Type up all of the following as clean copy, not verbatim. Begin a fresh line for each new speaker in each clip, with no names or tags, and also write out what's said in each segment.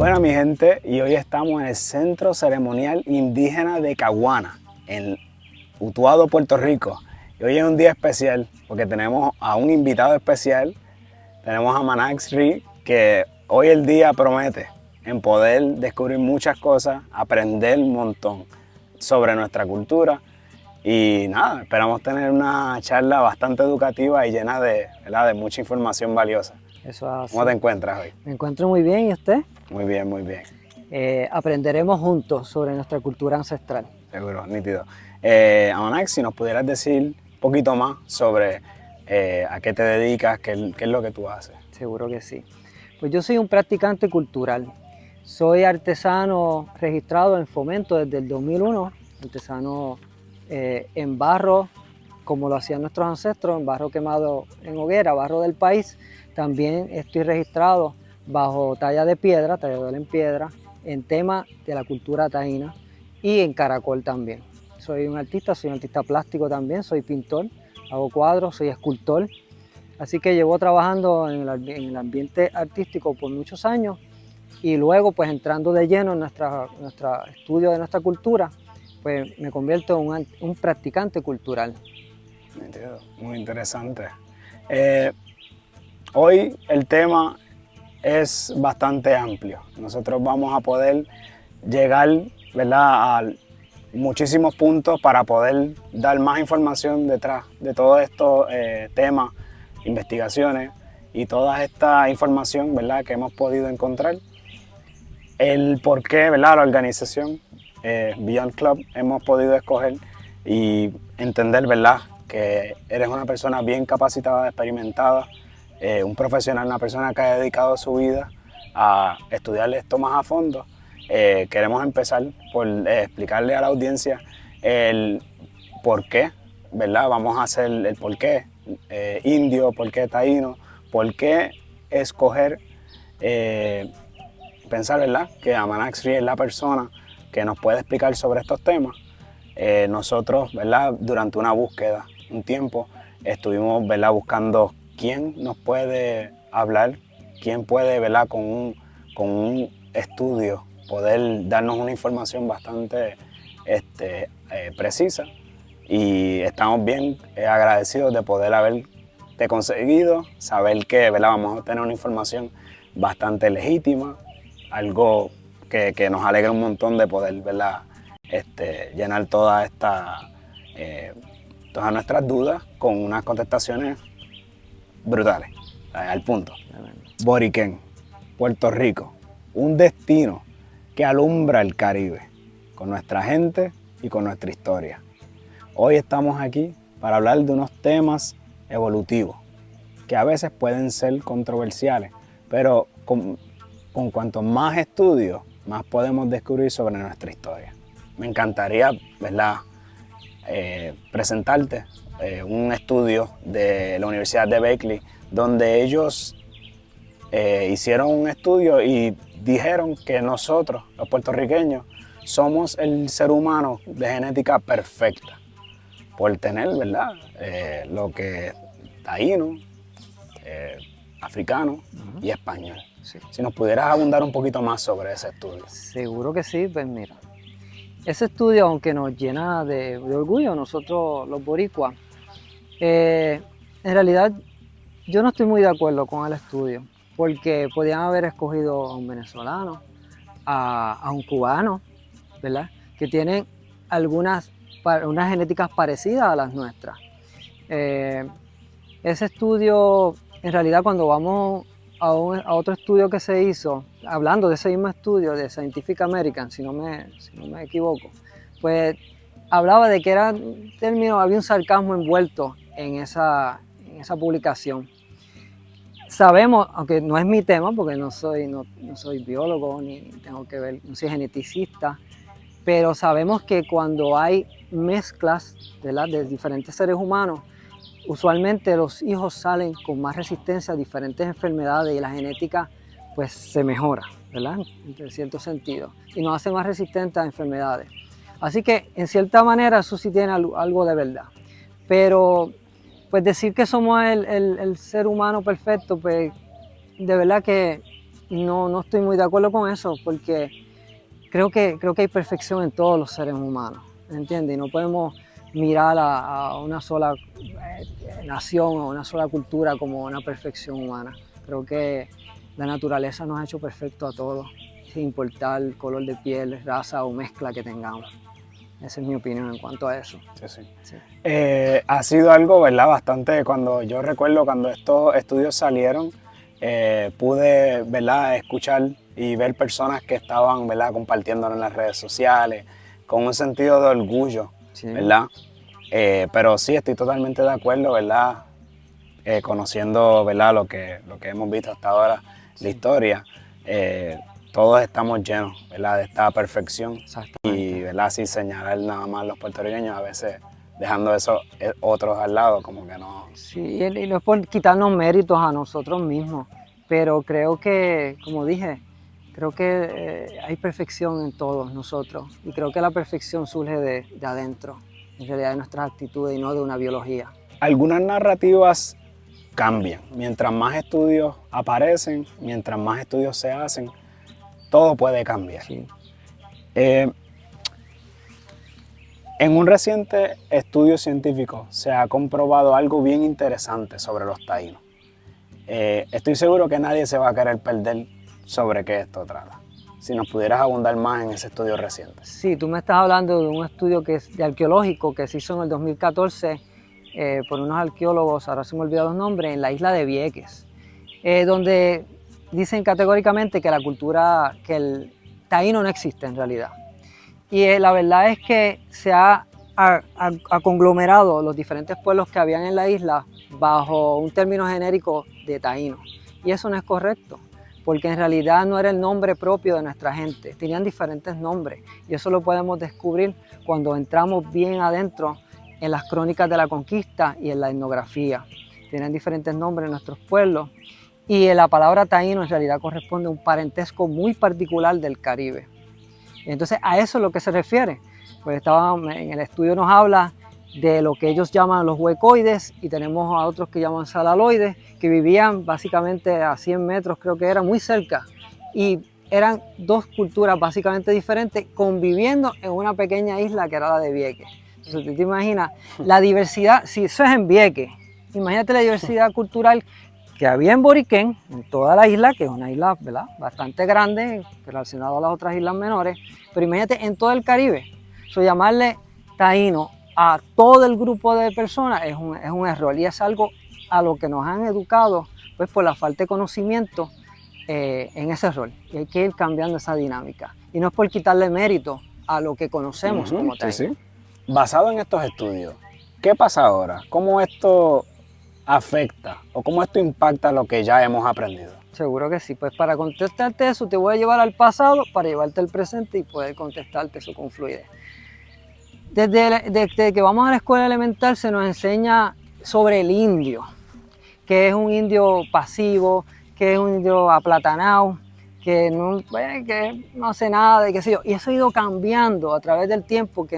Bueno, mi gente, y hoy estamos en el Centro Ceremonial Indígena de Caguana, en Utuado, Puerto Rico. Y hoy es un día especial porque tenemos a un invitado especial. Tenemos a Manaxri, que hoy el día promete en poder descubrir muchas cosas, aprender un montón sobre nuestra cultura. Y nada, esperamos tener una charla bastante educativa y llena de, ¿verdad?, de mucha información valiosa.
Eso es así.
¿Cómo te encuentras hoy?
Me encuentro muy bien, ¿y usted?
Muy bien, muy bien.
Aprenderemos juntos sobre nuestra cultura ancestral.
Seguro, nítido. Amanax, si nos pudieras decir un poquito más sobre a qué te dedicas, qué es lo que tú haces.
Seguro que sí. Pues yo soy un practicante cultural. Soy artesano registrado en Fomento desde el 2001, artesano en barro, como lo hacían nuestros ancestros, en barro quemado en hoguera, barro del país. También estoy registrado bajo talla de piedra, tallador en piedra, en tema de la cultura taína y en caracol también. Soy un artista plástico también, soy pintor, hago cuadros, soy escultor. Así que llevo trabajando en el ambiente artístico por muchos años y luego pues entrando de lleno en nuestro estudio de nuestra cultura, pues me convierto en un practicante cultural.
Muy interesante. Hoy el tema es bastante amplio. Nosotros vamos a poder llegar, ¿verdad?, a muchísimos puntos para poder dar más información detrás de todos estos temas, investigaciones y toda esta información, ¿verdad?, que hemos podido encontrar. El por qué, ¿verdad?, la organización Beyond Club hemos podido escoger y entender, ¿verdad?, que eres una persona bien capacitada, experimentada, un profesional, una persona que ha dedicado su vida a estudiar esto más a fondo. Queremos empezar por explicarle a la audiencia el por qué, ¿verdad? Vamos a hacer el por qué indio, por qué taíno, por qué escoger, pensar, ¿verdad?, que Amanaxri es la persona que nos puede explicar sobre estos temas. Nosotros, ¿verdad?, durante una búsqueda, un tiempo, estuvimos, ¿verdad?, buscando quién nos puede hablar, quién puede, ¿verdad?, con un estudio poder darnos una información bastante precisa, y estamos bien agradecidos de poder haberte conseguido, saber que, ¿verdad?, vamos a tener una información bastante legítima, algo que nos alegra un montón de poder, ¿verdad?, llenar todas nuestras dudas con unas contestaciones brutales, al punto. Boriquén, Puerto Rico, un destino que alumbra el Caribe con nuestra gente y con nuestra historia. Hoy estamos aquí para hablar de unos temas evolutivos que a veces pueden ser controversiales, pero con cuanto más estudios, más podemos descubrir sobre nuestra historia. Me encantaría, ¿verdad?, presentarte un estudio de la Universidad de Berkeley, donde ellos hicieron un estudio y dijeron que nosotros, los puertorriqueños, somos el ser humano de genética perfecta, por tener, ¿verdad?, lo que es taíno, africano y español.
Sí.
Si nos pudieras abundar un poquito más sobre ese estudio.
Seguro que sí, pues mira. Ese estudio, aunque nos llena de orgullo, nosotros los boricuas, en realidad yo no estoy muy de acuerdo con el estudio, porque podían haber escogido a un venezolano, a un cubano, ¿verdad?, que tienen unas genéticas parecidas a las nuestras. Ese estudio, en realidad, cuando vamos a otro estudio que se hizo, hablando de ese mismo estudio de Scientific American, si no me equivoco, pues hablaba de que era un término, había un sarcasmo envuelto en esa publicación. Sabemos, aunque no es mi tema, porque no soy biólogo, ni tengo que ver, no soy geneticista, pero sabemos que cuando hay mezclas, ¿verdad?, de diferentes seres humanos, usualmente los hijos salen con más resistencia a diferentes enfermedades y la genética pues se mejora, ¿verdad?, en cierto sentido, y nos hace más resistentes a enfermedades. Así que en cierta manera eso sí tiene algo de verdad, pero pues decir que somos el ser humano perfecto, pues de verdad que no estoy muy de acuerdo con eso, porque creo que hay perfección en todos los seres humanos, ¿entiendes? Y no podemos mirar a una sola nación o una sola cultura como una perfección humana. Creo que la naturaleza nos ha hecho perfectos a todos, sin importar el color de piel, raza o mezcla que tengamos. Esa es mi opinión en cuanto a eso.
Sí, sí.
Sí.
Ha sido algo, ¿verdad? Bastante, cuando yo recuerdo cuando estos estudios salieron, pude, ¿verdad? Escuchar y ver personas que estaban, ¿verdad? Compartiéndolo en las redes sociales, con un sentido de orgullo,
Sí.
¿verdad? Pero sí, estoy totalmente de acuerdo, ¿verdad? Conociendo, ¿verdad? Lo que hemos visto hasta ahora, la historia, todos estamos llenos, ¿verdad? De esta perfección. Y, ¿verdad? Así señalar nada más los puertorriqueños, a veces dejando esos otros al lado, como que no.
Sí, y no es por quitarnos méritos a nosotros mismos, pero creo que, como dije, creo que hay perfección en todos nosotros y creo que la perfección surge de adentro, en realidad de nuestras actitudes y no de una biología.
Algunas narrativas cambian. Mientras más estudios aparecen, mientras más estudios se hacen, todo puede cambiar.
Sí.
En un reciente estudio científico se ha comprobado algo bien interesante sobre los taínos. Estoy seguro que nadie se va a querer perder sobre qué esto trata. Si nos pudieras abundar más en ese estudio reciente.
Sí, tú me estás hablando de un estudio de arqueológico que se hizo en el 2014 por unos arqueólogos, ahora se me olvidan los nombres, en la isla de Vieques, donde dicen categóricamente que que el taíno no existe en realidad. Y la verdad es que se ha conglomerado los diferentes pueblos que habían en la isla bajo un término genérico de taíno. Y eso no es correcto, porque en realidad no era el nombre propio de nuestra gente, tenían diferentes nombres. Y eso lo podemos descubrir cuando entramos bien adentro en las crónicas de la conquista y en la etnografía. Tienen diferentes nombres en nuestros pueblos. Y la palabra taíno en realidad corresponde a un parentesco muy particular del Caribe. Entonces a eso es lo que se refiere. Pues en el estudio nos habla de lo que ellos llaman los huecoides y tenemos a otros que llaman salaloides, que vivían básicamente a 100 metros, creo que era muy cerca, y eran dos culturas básicamente diferentes conviviendo en una pequeña isla que era la de Vieques. Entonces tú te imaginas la diversidad, si eso es en Vieques, imagínate la diversidad cultural que había en Boriquén, en toda la isla, que es una isla, ¿verdad?, bastante grande relacionada a las otras islas menores, pero imagínate en todo el Caribe. So, llamarle taíno a todo el grupo de personas es un error y es algo a lo que nos han educado pues, por la falta de conocimiento en ese rol. Y hay que ir cambiando esa dinámica. Y no es por quitarle mérito a lo que conocemos como taíno.
Sí, sí. Basado en estos estudios, ¿qué pasa ahora? ¿Cómo esto afecta o cómo esto impacta lo que ya hemos aprendido?
Seguro que sí. Pues para contestarte eso te voy a llevar al pasado para llevarte al presente y poder contestarte eso con fluidez. Desde que vamos a la escuela elemental se nos enseña sobre el indio, que es un indio pasivo, que es un indio aplatanado, que no hace nada, y qué sé yo. Y eso ha ido cambiando a través del tiempo, que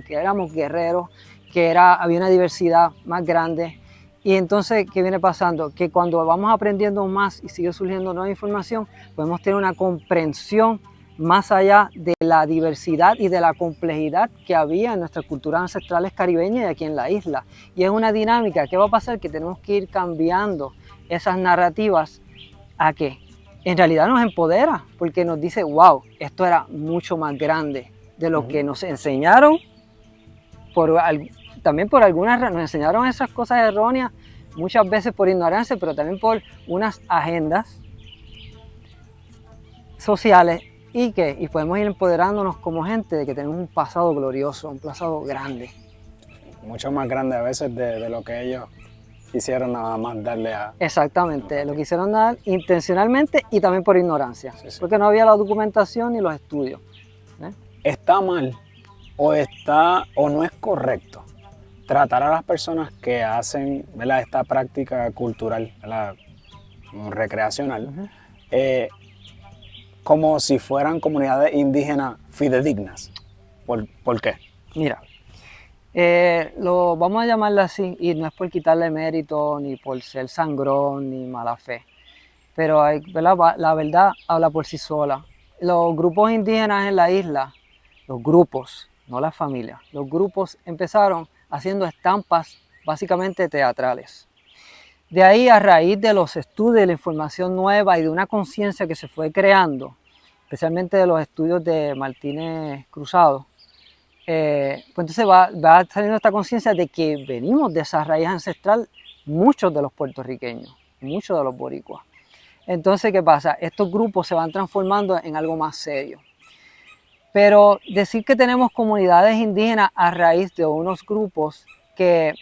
éramos guerreros, había una diversidad más grande. Y entonces, ¿qué viene pasando? Que cuando vamos aprendiendo más y sigue surgiendo nueva información, podemos tener una comprensión más allá de la diversidad y de la complejidad que había en nuestras culturas ancestrales caribeñas y aquí en la isla. Y es una dinámica. ¿Qué va a pasar? Que tenemos que ir cambiando esas narrativas a que en realidad nos empodera, porque nos dice, wow, esto era mucho más grande de lo que nos enseñaron también por algunas, nos enseñaron esas cosas erróneas, muchas veces por ignorancia, pero también por unas agendas sociales y podemos ir empoderándonos como gente de que tenemos un pasado glorioso, un pasado grande.
Mucho más grande a veces de lo que ellos quisieron nada más darle a...
Exactamente, lo quisieron dar intencionalmente y también por ignorancia, porque no había la documentación ni los estudios.
¿Está mal o no es correcto tratar a las personas que hacen, ¿verdad?, esta práctica cultural, ¿verdad?, recreacional, como si fueran comunidades indígenas fidedignas? ¿Por qué?
Mira, vamos a llamarla así, y no es por quitarle mérito, ni por ser sangrón, ni mala fe. pero ¿verdad? La verdad habla por sí sola. Los grupos indígenas en la isla, los grupos, no las familias, los grupos empezaron haciendo estampas básicamente teatrales. De ahí, a raíz de los estudios, de la información nueva y de una conciencia que se fue creando, especialmente de los estudios de Martínez Cruzado, pues entonces va saliendo esta conciencia de que venimos de esa raíz ancestral muchos de los puertorriqueños, muchos de los boricuas. Entonces, ¿qué pasa? Estos grupos se van transformando en algo más serio. Pero decir que tenemos comunidades indígenas a raíz de unos grupos que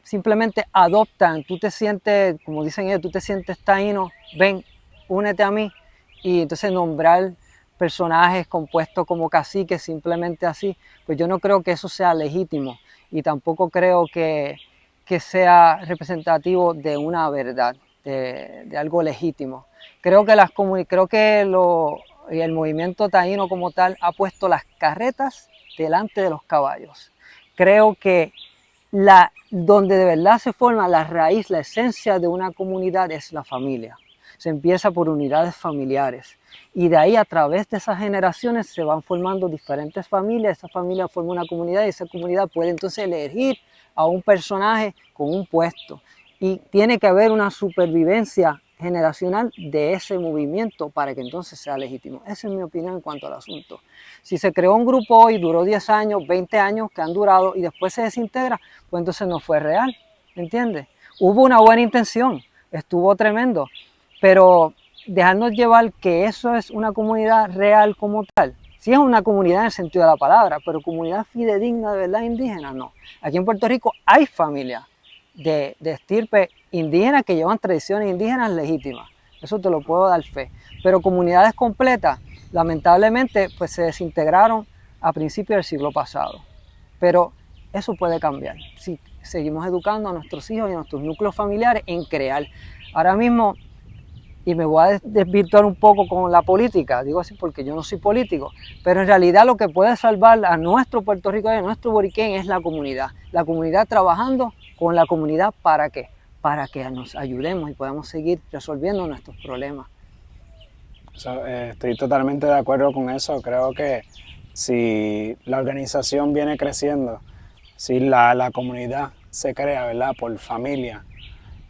simplemente adoptan, tú te sientes, como dicen ellos, tú te sientes taíno, ven, únete a mí, y entonces nombrar personajes compuestos como caciques simplemente así, pues yo no creo que eso sea legítimo y tampoco creo que sea representativo de una verdad, de algo legítimo. Creo que el movimiento taíno como tal ha puesto las carretas delante de los caballos. Creo que donde de verdad se forma la raíz, la esencia de una comunidad es la familia. Se empieza por unidades familiares y de ahí a través de esas generaciones se van formando diferentes familias, esa familia forma una comunidad y esa comunidad puede entonces elegir a un personaje con un puesto y tiene que haber una supervivencia generacional de ese movimiento para que entonces sea legítimo. Esa es mi opinión en cuanto al asunto. Si se creó un grupo hoy, duró 10 años, 20 años que han durado y después se desintegra, pues entonces no fue real, ¿me entiendes? Hubo una buena intención, estuvo tremendo, pero dejarnos llevar que eso es una comunidad real como tal. Sí es una comunidad en el sentido de la palabra, pero comunidad fidedigna de verdad indígena, no. Aquí en Puerto Rico hay familias de estirpe indígenas que llevan tradiciones indígenas legítimas, eso te lo puedo dar fe, pero comunidades completas, lamentablemente, pues se desintegraron a principios del siglo pasado, pero eso puede cambiar si seguimos educando a nuestros hijos y a nuestros núcleos familiares en crear. Ahora mismo, y me voy a desvirtuar un poco con la política, digo así porque yo no soy político, pero en realidad lo que puede salvar a nuestro Puerto Rico y a nuestro boriquén es la comunidad trabajando con la comunidad. ¿Para qué? Para que nos ayudemos y podamos seguir resolviendo nuestros problemas.
Estoy totalmente de acuerdo con eso. Creo que si la organización viene creciendo, si la comunidad se crea, ¿verdad? Por familia,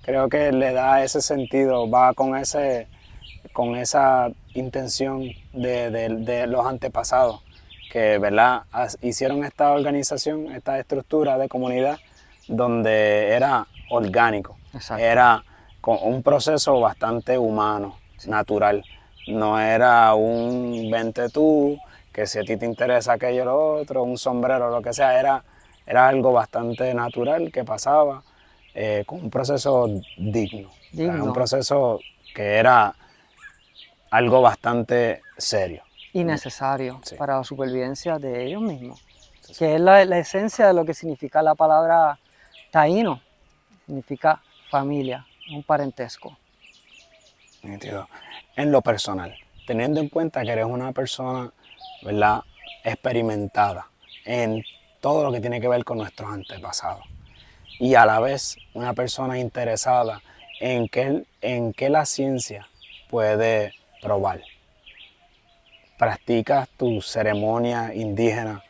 creo que le da ese sentido, va con esa intención de los antepasados que, ¿verdad? Hicieron esta organización, esta estructura de comunidad donde era orgánico.
Exacto.
Era con un proceso bastante humano, sí, natural. No era un vente tú, que si a ti te interesa aquello o lo otro, un sombrero, lo que sea, era algo bastante natural que pasaba con un proceso digno. Un proceso que era algo bastante serio.
Y necesario, sí, para la supervivencia de ellos mismos, sí, que es la esencia de lo que significa la palabra taíno, significa familia, un parentesco.
Nítido. En lo personal, teniendo en cuenta que eres una persona, ¿verdad?, experimentada en todo lo que tiene que ver con nuestros antepasados y a la vez una persona interesada en qué la ciencia puede probar. ¿Practicas tu ceremonia indígena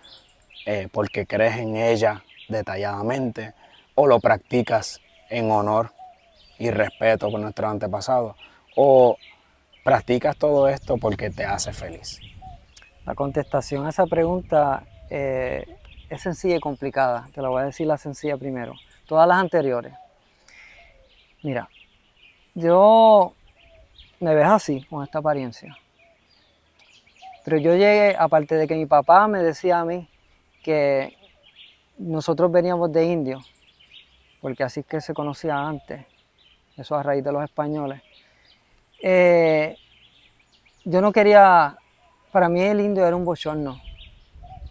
porque crees en ella detalladamente o lo practicas en honor y respeto por nuestros antepasados? ¿O practicas todo esto porque te hace feliz?
La contestación a esa pregunta es sencilla y complicada. Te la voy a decir la sencilla primero. Todas las anteriores. Mira, yo me ves así, con esta apariencia. Pero yo llegué, aparte de que mi papá me decía a mí que nosotros veníamos de indios, porque así es que se conocía antes, eso a raíz de los españoles. Yo no quería, para mí el indio era un bochorno.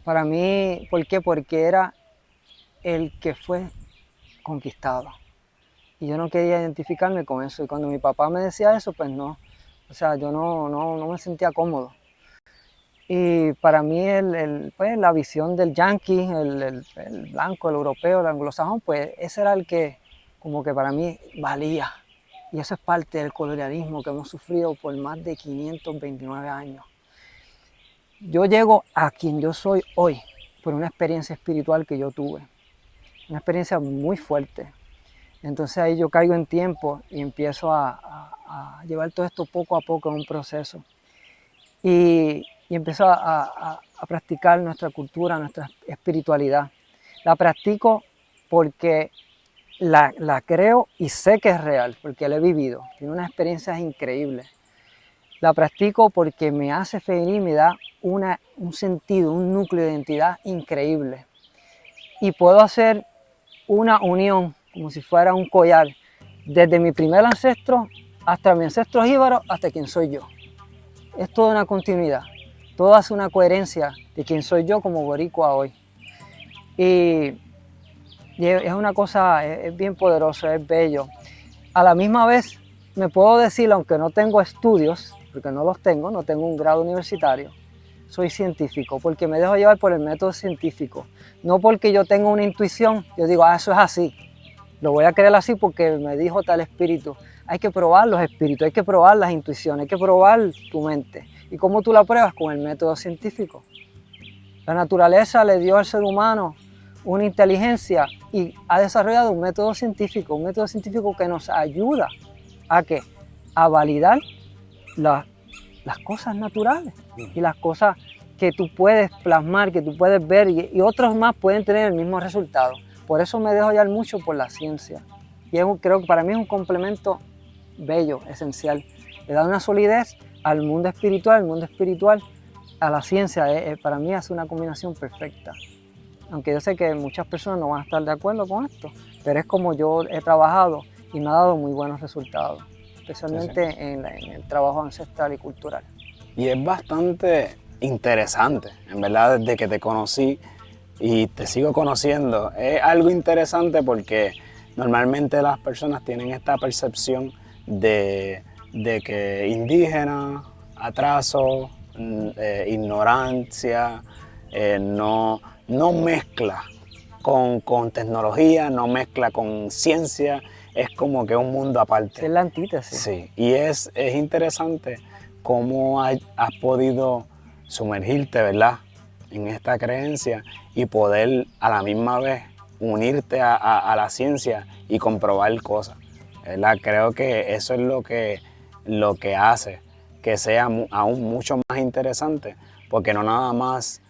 Para mí, ¿por qué? Porque era el que fue conquistado. Y yo no quería identificarme con eso. Y cuando mi papá me decía eso, pues no. O sea, yo no me sentía cómodo. Y para mí pues, la visión del yanqui, el blanco, el europeo, el anglosajón, pues ese era el que como que para mí valía. Y eso es parte del colonialismo que hemos sufrido por más de 529 años. Yo llego a quien yo soy hoy por una experiencia espiritual que yo tuve, una experiencia muy fuerte. Entonces ahí yo caigo en tiempo y empiezo a llevar todo esto poco a poco en un proceso. Y empiezo a practicar nuestra cultura, nuestra espiritualidad. La practico porque la creo y sé que es real, porque la he vivido. Tiene unas experiencias increíbles. La practico porque me hace feliz, me da un sentido, un núcleo de identidad increíble. Y puedo hacer una unión, como si fuera un collar, desde mi primer ancestro hasta mi ancestro jíbaro, hasta quien soy yo. Es toda una continuidad, todo hace una coherencia de quién soy yo como boricua hoy. Y es una cosa, es bien poderoso, es bello. A la misma vez me puedo decir, aunque no tengo estudios, porque no los tengo, no tengo un grado universitario, soy científico, porque me dejo llevar por el método científico. No porque yo tenga una intuición, yo digo, eso es así, lo voy a creer así porque me dijo tal espíritu. Hay que probar los espíritus, hay que probar las intuiciones, hay que probar tu mente. ¿Y cómo tú la pruebas? Con el método científico. La naturaleza le dio al ser humano una inteligencia y ha desarrollado un método científico que nos ayuda ¿a qué? A validar las cosas naturales y las cosas que tú puedes plasmar, que tú puedes ver y otros más pueden tener el mismo resultado. Por eso me dejo llevar mucho por la ciencia y creo que para mí es un complemento bello, esencial. Le da una solidez al mundo espiritual a la ciencia. Para mí es una combinación perfecta. Aunque yo sé que muchas personas no van a estar de acuerdo con esto, pero es como yo he trabajado y me ha dado muy buenos resultados, especialmente sí. En el trabajo ancestral y cultural.
Y es bastante interesante, en verdad, desde que te conocí y te sigo conociendo. Es algo interesante porque normalmente las personas tienen esta percepción de que indígena, atraso, ignorancia, no mezcla con tecnología, no mezcla con ciencia, es como que un mundo aparte.
Es la antítesis.
Sí, y es interesante cómo has podido sumergirte, ¿verdad?, en esta creencia y poder a la misma vez unirte a la ciencia y comprobar cosas, ¿verdad? Creo que eso es lo que hace que sea aún mucho más interesante, porque no nada más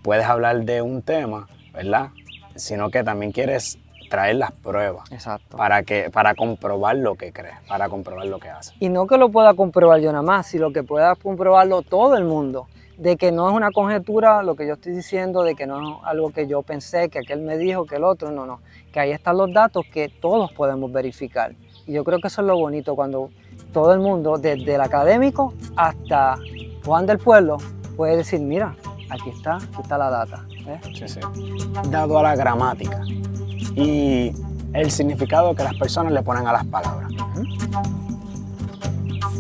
puedes hablar de un tema, ¿verdad?, sino que también quieres traer las pruebas.
Exacto.
Para comprobar lo que crees, para comprobar lo que haces.
Y no que lo pueda comprobar yo nada más, sino que pueda comprobarlo todo el mundo, de que no es una conjetura lo que yo estoy diciendo, de que no es algo que yo pensé, que aquel me dijo, que el otro, no, que ahí están los datos que todos podemos verificar. Y yo creo que eso es lo bonito, cuando todo el mundo, desde el académico hasta Juan del Pueblo, puede decir, mira, aquí está la data.
Sí, sí. Dado a la gramática y el significado que las personas le ponen a las palabras.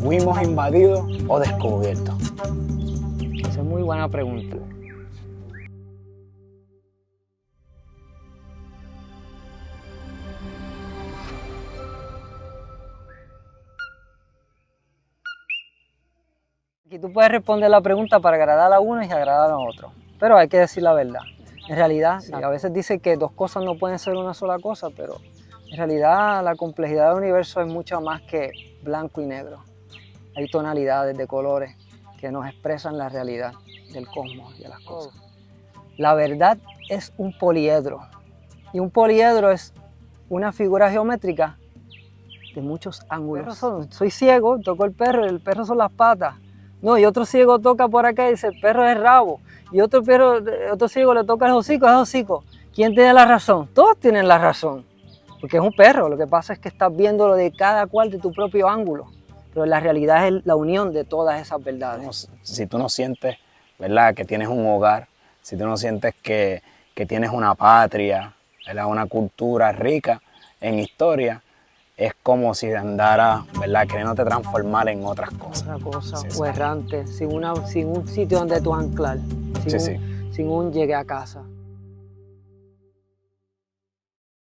¿Fuimos invadidos o descubiertos?
Esa es muy buena pregunta. Aquí tú puedes responder la pregunta para agradar a uno y agradar a otro, pero hay que decir la verdad. En realidad, a veces dice que dos cosas no pueden ser una sola cosa, pero en realidad la complejidad del universo es mucho más que blanco y negro. Hay tonalidades de colores que nos expresan la realidad del cosmos y de las cosas. La verdad es un poliedro, y un poliedro es una figura geométrica de muchos ángulos. Soy ciego, toco el perro son las patas. No, y otro ciego toca por acá y dice, el perro es el rabo. Y otro ciego le toca el hocico, es el hocico. ¿Quién tiene la razón? Todos tienen la razón, porque es un perro. Lo que pasa es que estás viéndolo de cada cual de tu propio ángulo. Pero la realidad es la unión de todas esas verdades.
Si tú no sientes, ¿verdad?, que tienes un hogar, si tú no sientes que tienes una patria, ¿verdad?, una cultura rica en historia, es como si andara, ¿verdad?, queriéndote transformar en otras cosas.
Otra cosa,
Sí,
o errante, sin un sitio donde tú anclar, sin un llegue a casa.